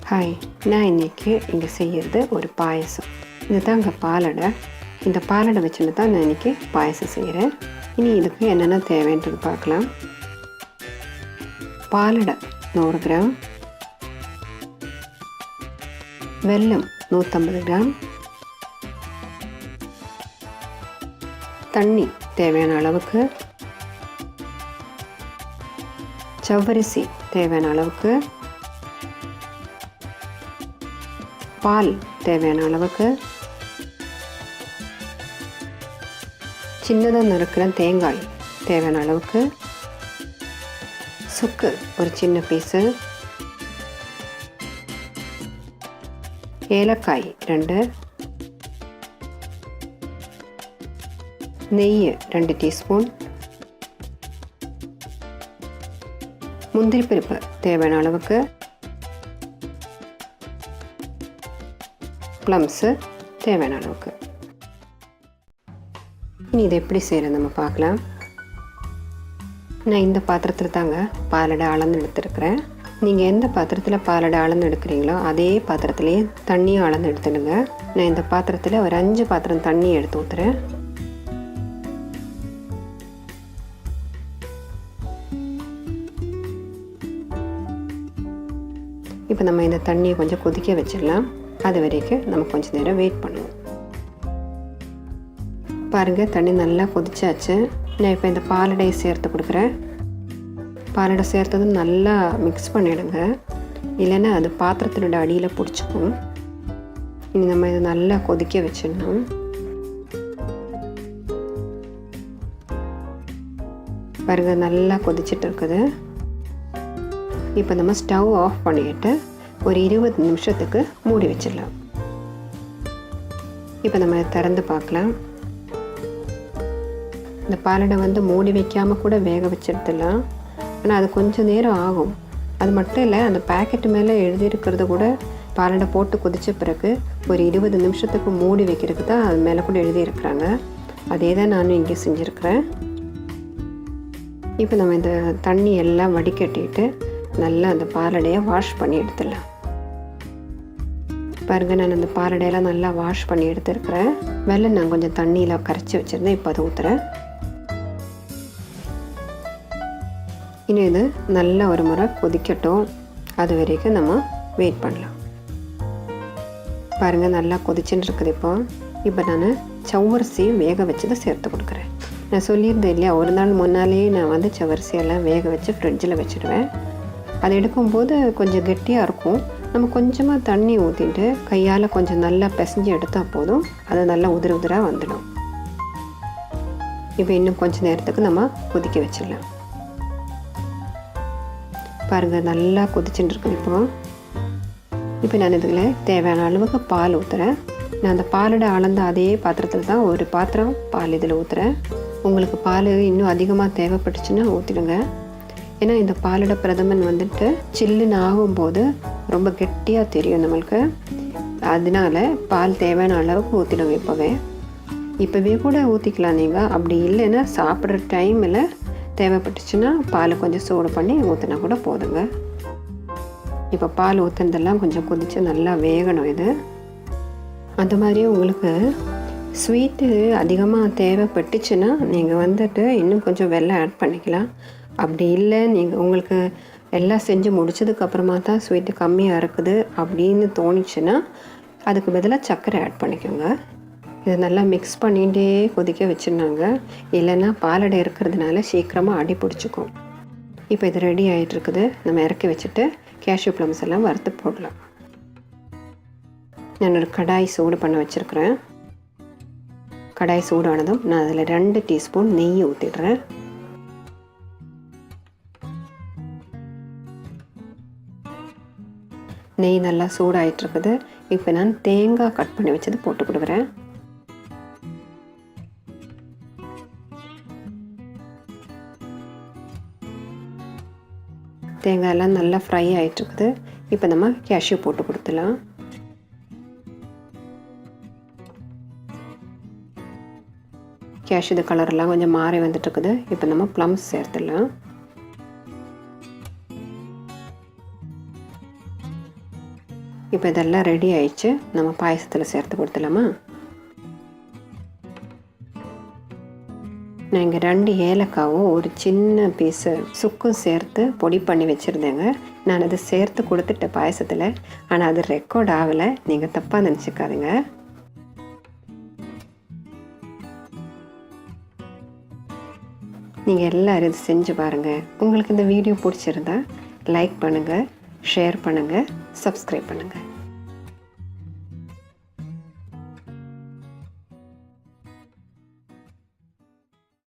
Hi, நான் இன்றைக்கி இங்கே செய்கிறது ஒரு பாயசம். இது தாங்க பாலடை. இந்த பாலடை வச்சுன்னு தான் நான் இன்றைக்கி பாயசம் செய்கிறேன். இனி இதுக்கு என்னென்ன தேவைன்றது பார்க்கலாம். பாலடை 100 கிராம், வெல்லம் 150 கிராம், தண்ணி தேவையான அளவுக்கு, சவ்வரிசி தேவையான அளவுக்கு, பால் தேவையான அளவுக்கு, சின்னதாக நறுக்கிற தேங்காய் தேவையான அளவுக்கு, சுக்கு ஒரு சின்ன பீஸு, ஏலக்காய் 2, நெய் 2 டீஸ்பூன், முந்திரி பருப்பு தேவையான அளவுக்கு, ப்ளம்ஸு தேவையான அளவுக்கு. இனி இதை எப்படி செய்கிறது நம்ம பார்க்கலாம். நான் இந்த பாத்திரத்தில் தாங்க பாலடை அளந்து எடுத்துருக்கிறேன். நீங்கள் எந்த பாத்திரத்தில் பாலடை அளந்து எடுக்கிறீங்களோ அதே பாத்திரத்துலேயே தண்ணியும் அளந்து எடுத்துடுங்க. நான் இந்த பாத்திரத்தில் ஒரு 5 பாத்திரம் தண்ணி எடுத்து ஊற்றுறேன். இப்போ நம்ம இந்த தண்ணியை கொஞ்சம் கொதிக்க வச்சிடலாம். அது வரைக்கும் நம்ம கொஞ்சம் நேரம் வெயிட் பண்ணுவோம். பாருங்கள், தண்ணி நல்லா கொதிச்சாச்சு. நான் இப்போ இந்த பாலடையை சேர்த்து கொடுக்குறேன். பாலடை சேர்த்ததும் நல்லா மிக்ஸ் பண்ணிவிடுங்க, இல்லைன்னா அது பாத்திரத்தினோட அடியில் பிடிச்சிக்கும். இனி நம்ம இதை நல்லா கொதிக்க வச்சிடணும். பாருங்கள், நல்லா கொதிச்சிட்டு இருக்குது. இப்போ நம்ம ஸ்டவ் ஆஃப் பண்ணிவிட்டு ஒரு 20 நிமிஷத்துக்கு மூடி வச்சிடலாம். இப்போ நம்ம திறந்து பார்க்கலாம். இந்த பாலடை மூடி வைக்காமல் கூட வேக வச்சிடலாம். ஆனால் அது கொஞ்சம் நேரம் ஆகும். அது மட்டும் இல்லை, அந்த பேக்கெட்டு மேலே எழுதியிருக்கிறது கூட பாலடை போட்டு கொதித்த பிறகு ஒரு 20 நிமிஷத்துக்கு மூடி வைக்கிறதுக்கு தான் அது மேலே கூட எழுதியிருக்கிறாங்க. அதே தான் நானும் இங்கே செஞ்சுருக்கிறேன். இப்போ நம்ம இந்த தண்ணி எல்லாம் வடிகட்டிட்டு நல்லா அந்த பாலடையை வாஷ் பண்ணி எடுத்துடலாம். பாருங்கள், நான் அந்த பாலடையெல்லாம் நல்லா வாஷ் பண்ணி எடுத்துருக்கிறேன். வெல்லம் நான் கொஞ்சம் தண்ணியில் கரைச்சி வச்சுருந்தேன். இப்போ அதை ஊற்றுறேன். இனி இது நல்லா ஒரு முறை கொதிக்கட்டும். அது வரைக்கும் நம்ம வெயிட் பண்ணலாம். பாருங்கள், நல்லா கொதிச்சுன்னு இருக்குது. இப்போ நான் சவ்வரிசியும் வேக வச்சதை சேர்த்து கொடுக்குறேன். நான் சொல்லியிருந்தேன் இல்லையா, ஒரு நாள் முன்னாலேயே நான் சவ்வரிசியெல்லாம் வேக வச்சு ஃப்ரிட்ஜில் வச்சுடுவேன். அதை எடுக்கும்போது கொஞ்சம் கெட்டியாக இருக்கும். நம்ம கொஞ்சமாக தண்ணி ஊற்றிட்டு கையால் கொஞ்சம் நல்லா பிசைஞ்சு எடுத்தால் போதும். அது நல்லா உதிராக வந்துடும். இப்போ இன்னும் கொஞ்சம் நேரத்துக்கு நம்ம கொதிக்க வச்சிடலாம். பாருங்கள், நல்லா கொதிச்சுட்டு இருக்குது. இப்போ நான் இதில் தேவையான அளவுக்கு பால் ஊற்றுறேன். நான் அந்த பாலோட அளந்த அதே பாத்திரத்தில் தான் ஒரு பாத்திரம் பால் இதில் ஊற்றுறேன். உங்களுக்கு பால் இன்னும் அதிகமாக தேவைப்பட்டுச்சுன்னா ஊற்றிடுங்க. ஏன்னா இந்த பாலோட பிரதமன் சில்லுன்னு ஆகும்போது ரொம்ப கெட்டியாக தெரியும் நம்மளுக்கு. அதனால பால் தேவையான அளவுக்கு ஊற்றிடுங்க. இப்போவே கூட ஊற்றிக்கலாம் நீங்கள். அப்படி இல்லைன்னா சாப்பிட்ற டைமில் தேவைப்பட்டுச்சுன்னா பால் கொஞ்சம் சூடு பண்ணி ஊற்றினா கூட போதுங்க. இப்போ பால் ஊற்றுனதெல்லாம் கொஞ்சம் கொதித்து நல்லா வேகணும். இது அந்த மாதிரியே உங்களுக்கு ஸ்வீட்டு அதிகமாக தேவைப்பட்டுச்சுன்னா நீங்கள் இன்னும் கொஞ்சம் வெல்லம் ஆட் பண்ணிக்கலாம். அப்படி இல்லை, நீங்கள் உங்களுக்கு எல்லாம் செஞ்சு முடிச்சதுக்கப்புறமா தான் ஸ்வீட்டு கம்மியாக இருக்குது அப்படின்னு தோணிச்சுன்னா அதுக்கு பதிலாக சர்க்கரை ஆட் பண்ணிக்கோங்க. இதை நல்லா மிக்ஸ் பண்ணிகிட்டே கொதிக்க வச்சுருந்தாங்க. இல்லைன்னா பாலடை இருக்கிறதுனால சீக்கிரமாக அடி பிடிச்சிக்கும். இப்போ இது ரெடி ஆகிட்டுருக்குது. நம்ம இறக்கி வச்சுட்டு கேஷ்யூ ப்ளம்ஸ் எல்லாம் வறுத்து போடலாம். நான் ஒரு கடாய் சூடு பண்ண வச்சுருக்கிறேன். கடாய் சூடானதும் நான் அதில் 2 டீஸ்பூன் நெய் ஊற்றிடுறேன். நெய் நல்லா சூடாகிட்டுருக்குது. இப்போ நான் தேங்காய் கட் பண்ணி வச்சது போட்டு கொடுக்குறேன். தேங்காயெல்லாம் நல்லா ஃப்ரை ஆகிட்டுருக்குது. இப்போ நம்ம கேஷ்யூ போட்டு கொடுத்துலாம். கேஷ்யூ கலரெல்லாம் கொஞ்சம் மாறி வந்துட்டுருக்குது. இப்போ நம்ம ப்ளம்ஸ் சேர்த்துடலாம். இப்போ இதெல்லாம் ரெடி ஆயிடுச்சு. நம்ம பாயசத்தில் சேர்த்து கொடுத்துலாமா? நான் இங்கே 2 ஏலக்காவும் ஒரு சின்ன பீஸு சுக்கும் சேர்த்து பொடி பண்ணி வச்சுருந்தேங்க. நான் அதை சேர்த்து கொடுத்துட்டேன் பாயசத்தில். ஆனால் அது ரெக்கார்ட் ஆகலை, நீங்கள் தப்பாக நினச்சிக்காதுங்க. நீங்கள் எல்லோரும் இது செஞ்சு பாருங்கள். உங்களுக்கு இந்த வீடியோ பிடிச்சிருந்தா லைக் பண்ணுங்கள், ஷேர் பண்ணுங்கள், சப்ஸ்கிரைப் பண்ணுங்கள்.